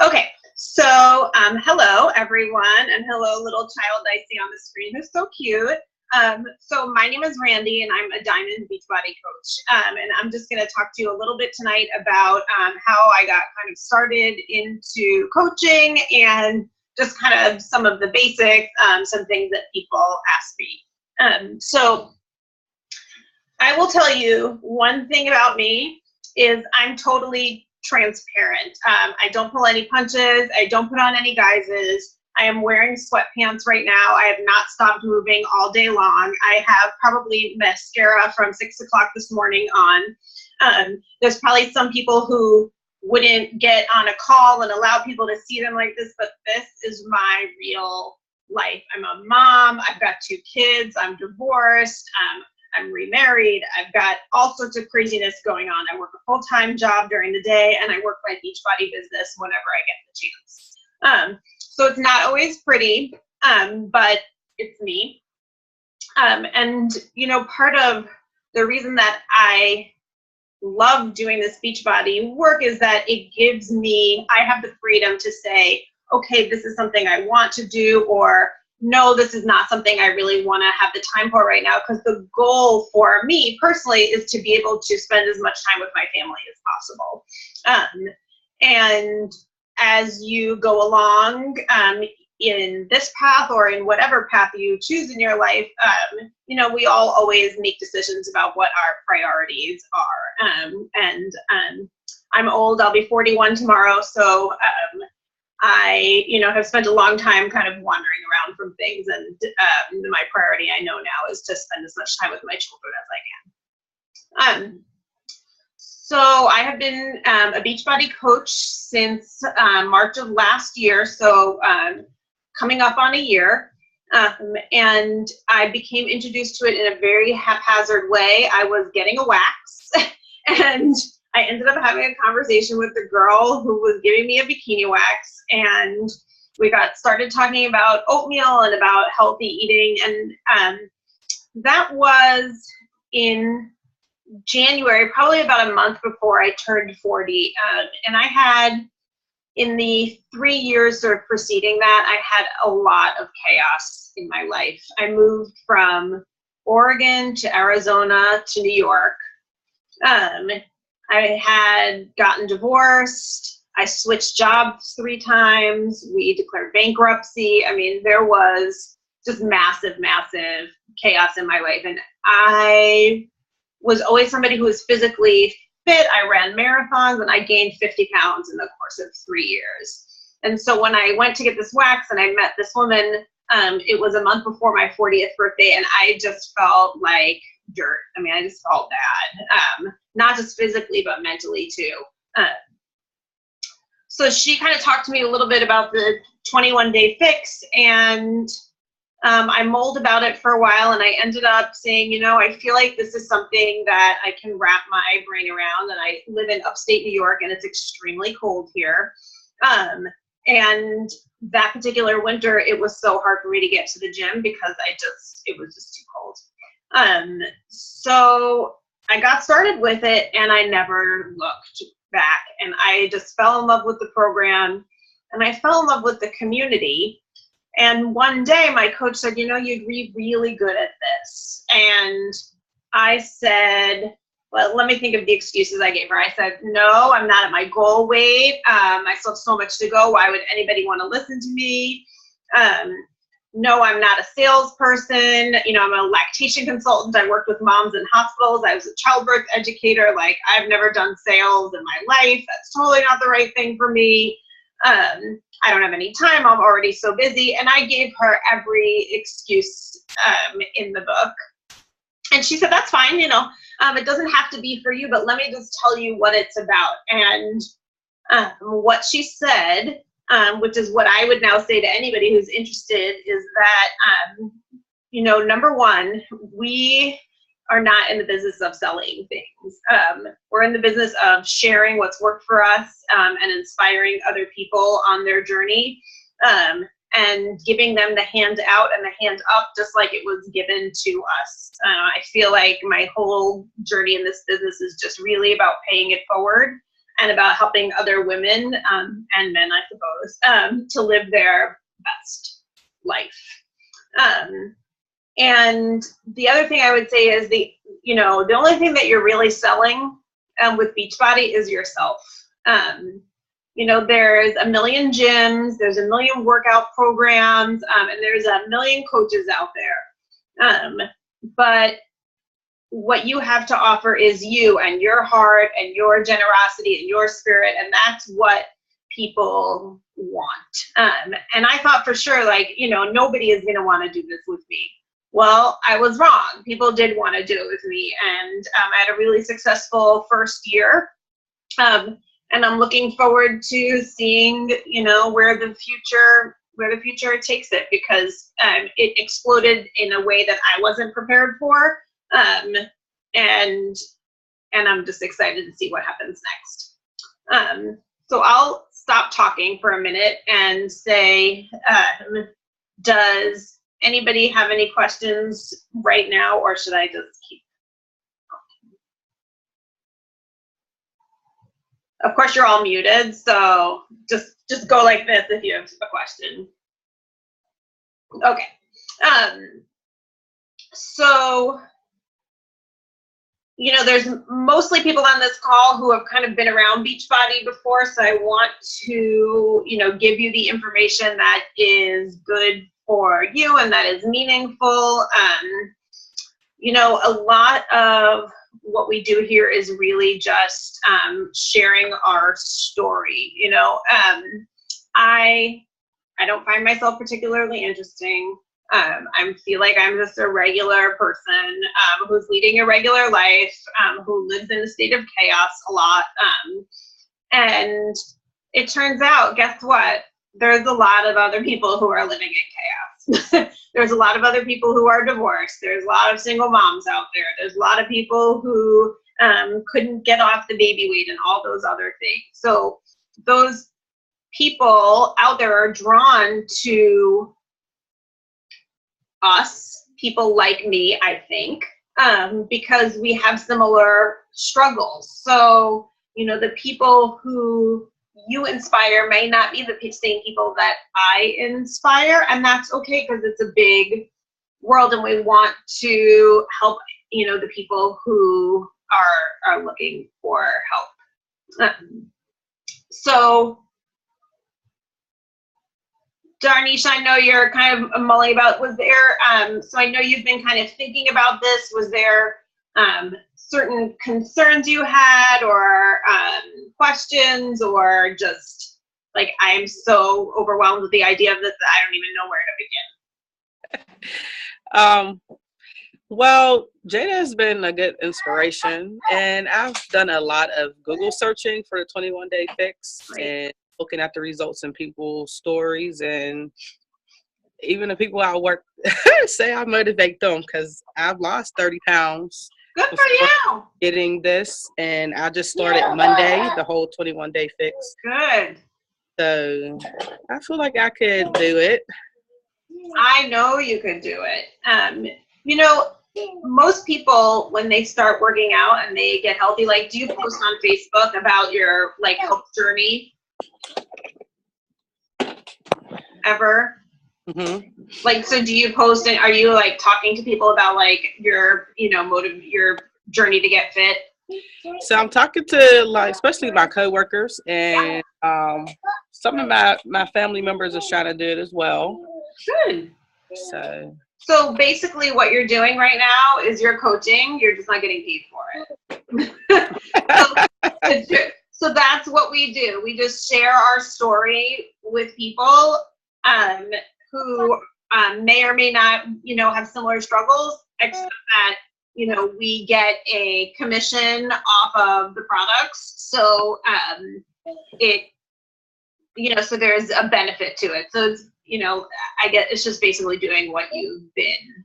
Okay, so hello everyone, and hello little child I see on the screen who's so cute. So my name is Randy, and I'm a Diamond Beachbody coach, and I'm just going to talk to you a little bit tonight about how I got kind of started into coaching and just kind of some of the basics, some things that people ask me. So I will tell you one thing about me is I'm totally transparent. I don't pull any punches. I don't put on any guises. I am wearing sweatpants right now. I have not stopped moving all day long. I have probably mascara from 6 o'clock this morning on. There's probably some people who wouldn't get on a call and allow people to see them like this, but this is my real life. I'm a mom. I've got 2 kids. I'm divorced. I'm remarried. I've got all sorts of craziness going on. I work a full-time job during the day, and I work my Beachbody business whenever I get the chance. So it's not always pretty, but it's me. And, you know, part of the reason that I love doing this Beachbody work is that it gives me, I have the freedom to say, okay, this is something I want to do, or no, this is not something I really want to have the time for right now, because the goal for me personally is to be able to spend as much time with my family as possible. And as you go along in this path or in whatever path you choose in your life, you know, we all always make decisions about what our priorities are. I'm old. I'll be 41 tomorrow, so I, you know, have spent a long time kind of wandering around from things, and my priority I know now is to spend as much time with my children as I can. So I have been a Beachbody coach since March of last year, so coming up on a year, and I became introduced to it in a very haphazard way. I was getting a wax, and I ended up having a conversation with the girl who was giving me a bikini wax, and we got started talking about oatmeal and about healthy eating, and that was in January, probably about a month before I turned 40, and I had, in the 3 years sort of preceding that, I had a lot of chaos in my life. I moved from Oregon to Arizona to New York. I had gotten divorced. I switched jobs 3 times. We declared bankruptcy. I mean, there was just massive, massive chaos in my life. And I was always somebody who was physically fit. I ran marathons, and I gained 50 pounds in the course of 3 years. And so when I went to get this wax and I met this woman, it was a month before my 40th birthday, and I just felt like dirt. I mean, I just felt bad, not just physically, but mentally too. So she kind of talked to me a little bit about the 21-day fix, and I mulled about it for a while, and I ended up saying, you know, I feel like this is something that I can wrap my brain around, and I live in upstate New York, and it's extremely cold here. And that particular winter, it was so hard for me to get to the gym because it was just too cold. So I got started with it, and I never looked back, and I just fell in love with the program, and I fell in love with the community. And one day my coach said, you know, you'd be really good at this. And I said, well, let me think of the excuses I gave her. I said, no, I'm not at my goal weight. I still have so much to go. Why would anybody want to listen to me? No, I'm not a salesperson. You know, I'm a lactation consultant. I worked with moms in hospitals. I was a childbirth educator. Like, I've never done sales in my life. That's totally not the right thing for me. I don't have any time. I'm already so busy. And I gave her every excuse in the book. And she said, that's fine. You know, it doesn't have to be for you, but let me just tell you what it's about. And what she said, which is what I would now say to anybody who's interested, is that, you know, number one, we are not in the business of selling things. We're in the business of sharing what's worked for us, and inspiring other people on their journey, and giving them the hand out and the hand up, just like it was given to us. I feel like my whole journey in this business is just really about paying it forward. and about helping other women and men, I suppose, to live their best life. And the other thing I would say is the only thing that you're really selling with Beachbody is yourself. There's a million gyms, there's a million workout programs, and there's a million coaches out there. But what you have to offer is you and your heart and your generosity and your spirit, and that's what people want. And I thought for sure, nobody is going to want to do this with me. Well, I was wrong. People did want to do it with me, and I had a really successful first year. And I'm looking forward to seeing, where the future takes it, because it exploded in a way that I wasn't prepared for. And I'm just excited to see what happens next. So I'll stop talking for a minute and say, does anybody have any questions right now, or should I just keep talking? Of course, you're all muted, so just go like this if you have a question. Okay. So, there's mostly people on this call who have kind of been around Beachbody before, so I want to, give you the information that is good for you and that is meaningful. A lot of what we do here is really just sharing our story. I don't find myself particularly interesting. I feel like I'm just a regular person who's leading a regular life, who lives in a state of chaos a lot. And it turns out, guess what? There's a lot of other people who are living in chaos. There's a lot of other people who are divorced. There's a lot of single moms out there. There's a lot of people who couldn't get off the baby weight and all those other things. So those people out there are drawn to us, people like me, I think, because we have similar struggles. So, the people who you inspire may not be the same people that I inspire, and that's okay, because it's a big world and we want to help, the people who are looking for help. So Darnish, I know you're kind of mulling about, was there, so I know you've been kind of thinking about this, was there certain concerns you had, or questions, or just like, I'm so overwhelmed with the idea of this that I don't even know where to begin? Well, Jada has been a good inspiration, and I've done a lot of Google searching for the 21-day fix. Right. And looking at the results in people's stories, and even the people I work say I motivate them, because I've lost 30 pounds. Good for you. Getting this, and I just started Monday, the whole 21-day fix. Good. So I feel like I could do it. I know you could do it. Most people, when they start working out and they get healthy, do you post on Facebook about your health journey? Ever? Mm-hmm. So do you post, and are you talking to people about your your journey to get fit? So I'm talking to especially my coworkers, and some of my family members are trying to do it as well. Good. So basically what you're doing right now is you're coaching, you're just not getting paid for it. So that's what we do. We just share our story with people who may or may not, have similar struggles, except that, we get a commission off of the products. So so there's a benefit to it. So it's, I get, it's just basically doing what you've been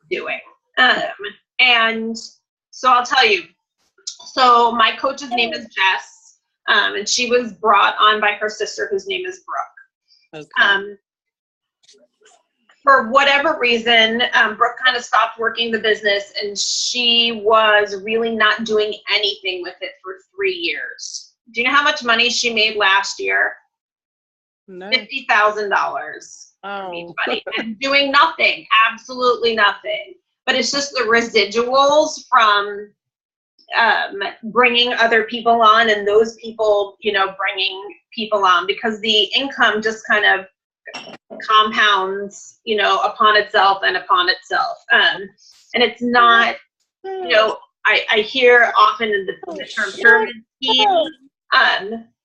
doing. And so I'll tell you, so my coach's name is Jess, and she was brought on by her sister, whose name is Brooke. Okay. For whatever reason, Brooke kind of stopped working the business, and she was really not doing anything with it for 3 years. Do you know how much money she made last year? No. $50,000 from Beachbody, and doing nothing, absolutely nothing. But it's just the residuals from bringing other people on, and those people, you know, bringing people on, because the income just kind of compounds, you know, upon itself and upon itself. And it's not, you know, I hear often the term pyramid scheme,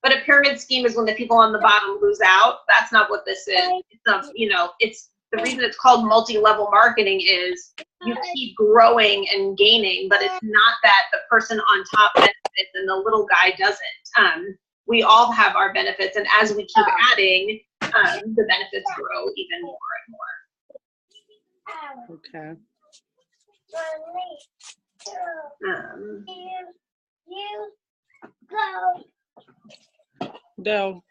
but a pyramid scheme is when the people on the bottom lose out. That's not what this is. It's not, you know, it's the reason it's called multi-level marketing is you keep growing and gaining, but it's not that the person on top benefits and the little guy doesn't. We all have our benefits, and as we keep adding, the benefits grow even more and more. Okay. No.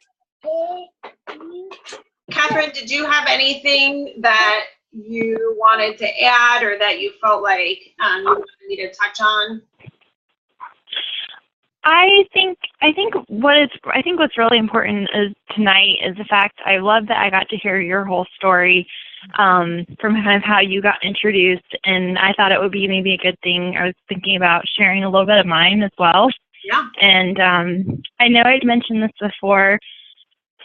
Catherine, did you have anything that you wanted to add, or that you felt like you wanted me to touch on? I think what's really important is tonight is the fact I love that I got to hear your whole story from kind of how you got introduced, and I thought it would be maybe a good thing. I was thinking about sharing a little bit of mine as well. Yeah. And I know I'd mentioned this before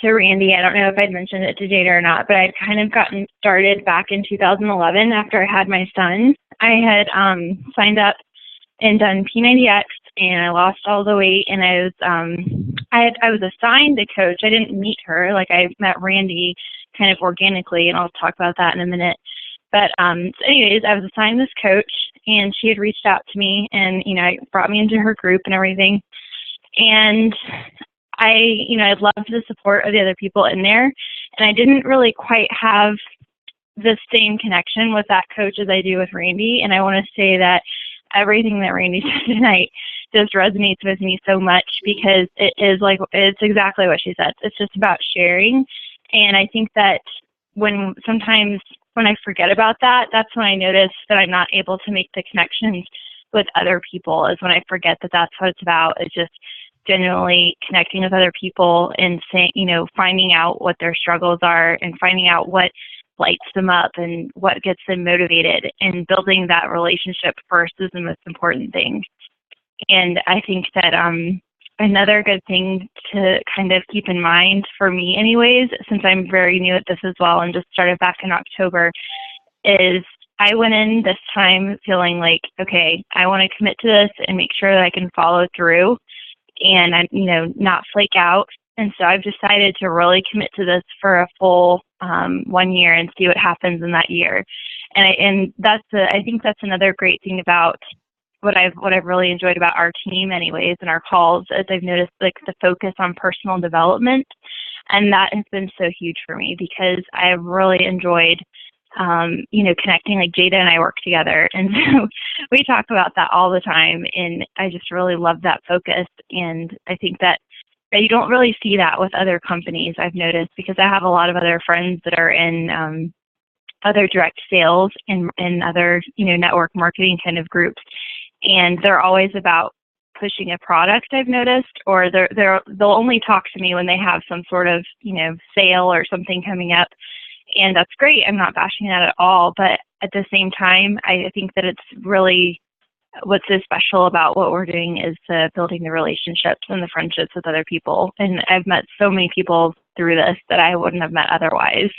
to Randy. I don't know if I'd mentioned it to Jada or not, but I'd kind of gotten started back in 2011 after I had my son. I had signed up and done P90X, and I lost all the weight, and I was assigned a coach. I didn't meet her. Like, I met Randy kind of organically, and I'll talk about that in a minute. But so anyways, I was assigned this coach, and she had reached out to me and, you know, brought me into her group and everything. And I loved the support of the other people in there, and I didn't really quite have the same connection with that coach as I do with Randy. And I want to say that everything that Randy said tonight just resonates with me so much, because it's exactly what she said. It's just about sharing. And I think that sometimes when I forget about that, that's when I notice that I'm not able to make the connections with other people, is when I forget that that's what it's about. It's just genuinely connecting with other people and saying, you know, finding out what their struggles are and finding out what lights them up and what gets them motivated, and building that relationship first is the most important thing. And I think that another good thing to kind of keep in mind for me anyways, since I'm very new at this as well and just started back in October, is I went in this time feeling like, okay, I want to commit to this and make sure that I can follow through and I, you know, not flake out. And so I've decided to really commit to this for a full 1 year and see what happens in that year. And I think that's another great thing about what I've really enjoyed about our team anyways and our calls, is I've noticed like the focus on personal development, and that has been so huge for me, because I've really enjoyed connecting. Like, Jada and I work together, and so we talk about that all the time, and I just really love that focus. And I think that you don't really see that with other companies, I've noticed, because I have a lot of other friends that are in other direct sales and other, network marketing kind of groups. And they're always about pushing a product, I've noticed, or they'll only talk to me when they have some sort of, sale or something coming up. And that's great. I'm not bashing that at all. But at the same time, I think that it's really what's so special about what we're doing is building the relationships and the friendships with other people. And I've met so many people through this that I wouldn't have met otherwise.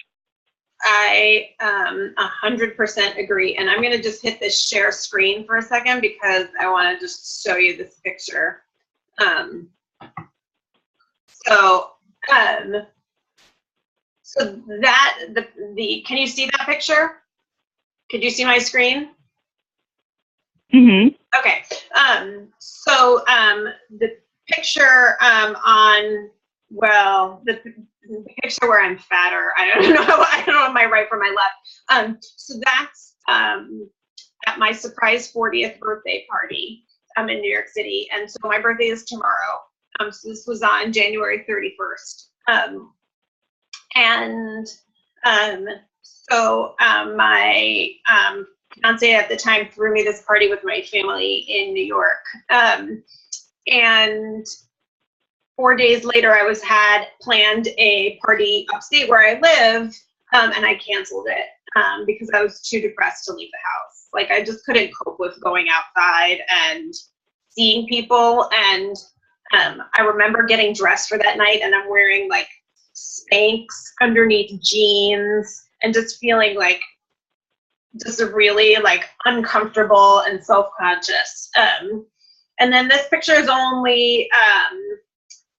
I 100% agree. And I'm going to just hit this share screen for a second, because I want to just show you this picture. So that the can you see that picture? Could you see my screen? Mm-hmm. Okay. So the picture the picture where I'm fatter. I don't know my right from my left. So that's at my surprise 40th birthday party. I'm in New York City, and so my birthday is tomorrow. So this was on January 31st. My fiance at the time threw me this party with my family in New York. And 4 days later, I had planned a party upstate where I live, and I canceled it because I was too depressed to leave the house. Like, I just couldn't cope with going outside and seeing people. And I remember getting dressed for that night, and I'm wearing like Spanx underneath jeans and just feeling like just really like uncomfortable and self-conscious. And then this picture is only,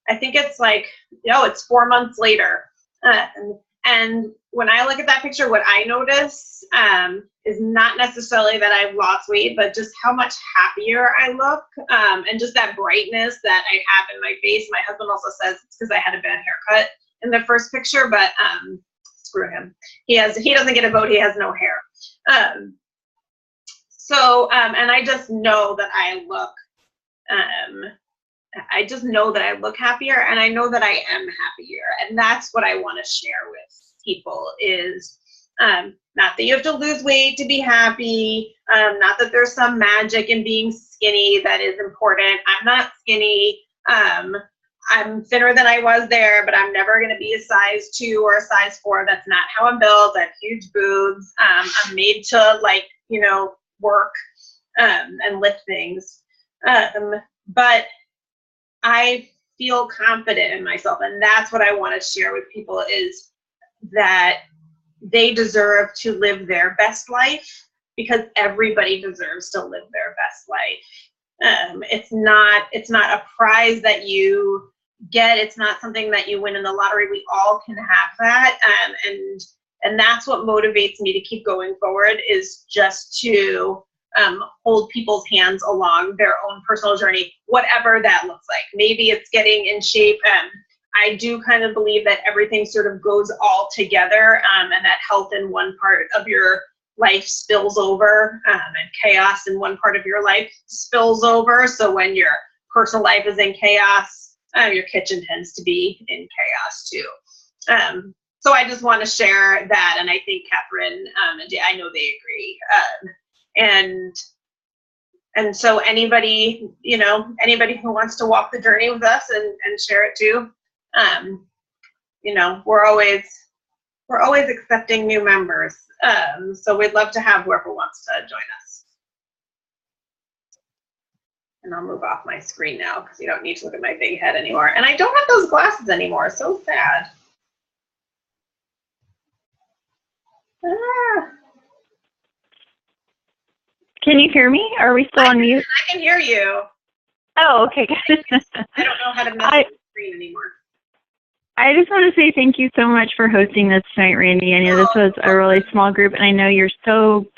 I think it's like, it's 4 months later. And when I look at that picture, what I notice is not necessarily that I've lost weight, but just how much happier I look, and just that brightness that I have in my face. My husband also says it's because I had a bad haircut in the first picture, but screw him. He doesn't get a vote. He has no hair. And I just know that I look happier, and I know that I am happier. And that's what I want to share with people is not that you have to lose weight to be happy, not that there's some magic in being skinny that is important. I'm not skinny. I'm thinner than I was there, but I'm never going to be a size 2 or a size 4. That's not how I'm built. I have huge boobs. I'm made to work and lift things. But I feel confident in myself, and that's what I want to share with people is that they deserve to live their best life, because everybody deserves to live their best life. It's not a prize that you get. It's not something that you win in the lottery. We all can have that. And that's what motivates me to keep going forward, is just to hold people's hands along their own personal journey, whatever that looks like. Maybe it's getting in shape. I do kind of believe that everything sort of goes all together, and that health in one part of your life spills over, and chaos in one part of your life spills over. So when your personal life is in chaos, your kitchen tends to be in chaos too. So I just want to share that, and I think Catherine and I know they agree. And so anybody who wants to walk the journey with us and share it too, we're always accepting new members. So we'd love to have whoever wants to join us. And I'll move off my screen now because you don't need to look at my big head anymore. And I don't have those glasses anymore. So sad. Can you hear me? Are we still on mute? I can hear you. Oh, okay. I don't know how to mess with the screen anymore. I just want to say thank you so much for hosting this tonight, Randy. I know this was a really small group, and I know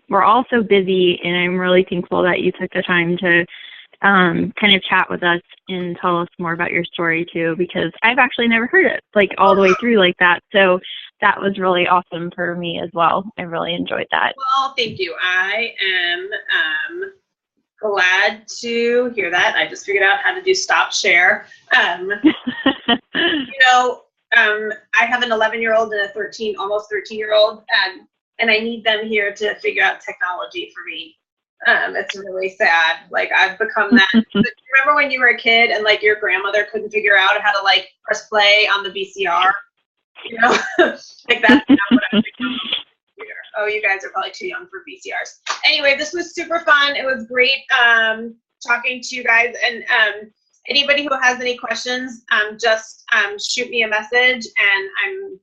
we're all so busy, and I'm really thankful that you took the time to kind of chat with us and tell us more about your story too, because I've actually never heard it like all the way through like that. So that was really awesome for me as well. I really enjoyed that. Well, thank you. I am glad to hear that. I just figured out how to do stop share. I have an 11-year-old and a almost 13-year-old, and I need them here to figure out technology for me. It's really sad. Like, I've become that. Remember when you were a kid and like your grandmother couldn't figure out how to like press play on the VCR? Like that's not what I'm thinking. Oh, you guys are probably too young for VCRs. Anyway, this was super fun. It was great talking to you guys. And anybody who has any questions, just shoot me a message, and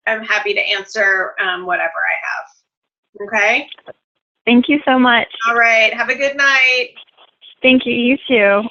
I'm happy to answer whatever I have. Okay? Thank you so much. All right. Have a good night. Thank you. You too.